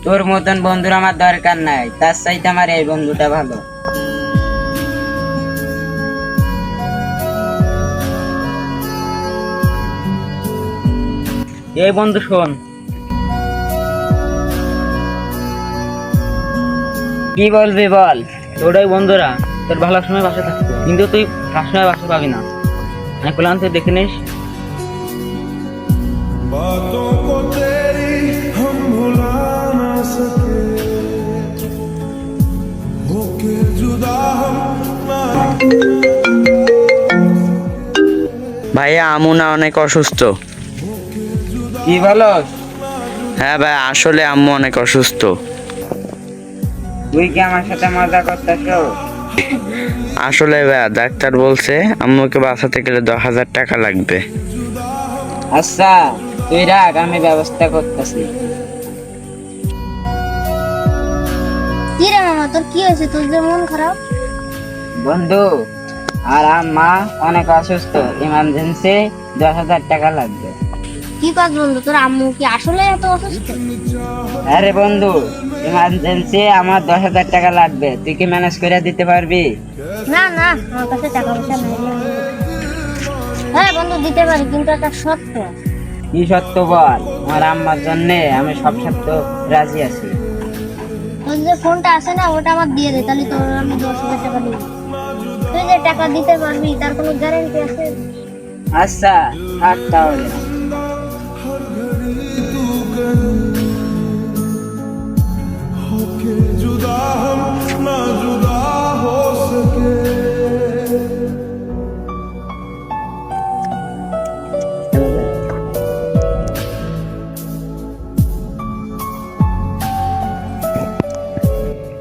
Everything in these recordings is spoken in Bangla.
তোর মতন বন্ধুর আমার দরকার নাই, তার চাইতে আমার এই বন্ধুটা ভালো। এই বন্ধু শোন, কি বলবি বল। তোর ওই বন্ধুরা তোর ভালো সময় বাসা থাকতো, কিন্তু তুই খারাপ সময় বাসা পাবি না। আমি বললাম তুই দেখে নিস। बातों को तेरी हम भुला ना सके, होके जुदा हम ना। ভাইয়া আম্মু অনেক অসুস্থ। কি বলো? হ্যাঁ ভাই, আসলে আম্মু অনেক অসুস্থ। তুই কি আমার সাথে মজা করতেছ? আসলে ভাইয়া ডাক্তার বলছে আম্মুকে বাঁচাতে গেলে 10,000 টাকা লাগবে। আচ্ছা তুই রাখ, আমি ব্যবস্থা করতেছি। কি রে মামা, তোর কি হয়েছে? তোর যে মন খারাপ? বন্ধু আর আম্মা অনেক অসুস্থ, ইমার্জেন্সি 10,000 টাকা লাগবে। কি কাজ বন্ধু, তোর আম্মু কি আসলে এত অসুস্থ? আরে বন্ধু, ইমার্জেন্সি আমার 10,000 টাকা লাগবে, তুই কি ম্যানেজ করে দিতে পারবি? না না, আমার কাছে টাকা পয়সা নাই। হ্যাঁ বন্ধু, দিতে পারি, কিন্তু একটা শর্ত। কি সত্য বল, আমার আম্মার জন্য আমি সব সত্য রাজি আছি। তোর যে ফোনটা আছে না, ওটা আমার দিয়ে দে, তাহলে তোর আমি 10,000 টাকা দিব। তুই যে টাকা দিতে পারবি তার কোনো গ্যারান্টি আছে? আচ্ছা থাক তাহলে। होके जुदा हम ना जुदा हो सके।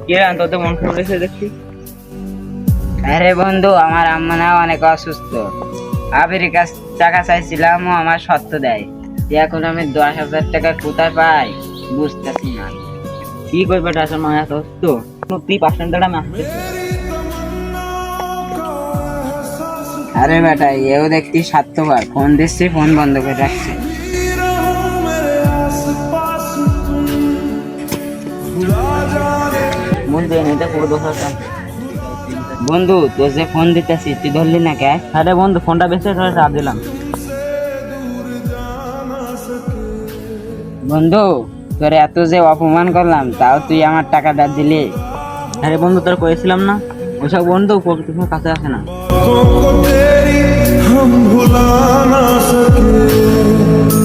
কে তোর তো মন খারাপ হয়েছে দেখছি। আরে বন্ধু, আমার আম্মা না অনেক অসুস্থ, আবির কাছ টাকা চাইছিলাম, ও আমার সত্য দেয়। এখন আমি 10,000 টাকা কোথায় পাই বুঝতেছি না। কি করবে টাকা মায়া তোর তো, তুই 500 টাকা আমি আসতে। আরে বেটা, এও দেখতি স্বার্থপর, ফোন দিচ্ছি ফোন বন্ধ করে রাখছে। रहूं मेरे आस-पास तुम, खुदा जाने। বন্ধু এটা পুরো 10,000 টাকা। বন্ধু তোর যে ফোন দিতেছি তুই ধরলি না কে? আরে বন্ধু ফোনটা বেঁচে চাপ দিলাম। বন্ধু তোর এত যে অপমান করলাম, তাও তুই আমার টাকাটা দিলি। আরে বন্ধু তোর করেছিলাম না, ওইসব বন্ধু প্রকৃতির কাছে আসে না। बातों को तेरी हम भुला ना सके,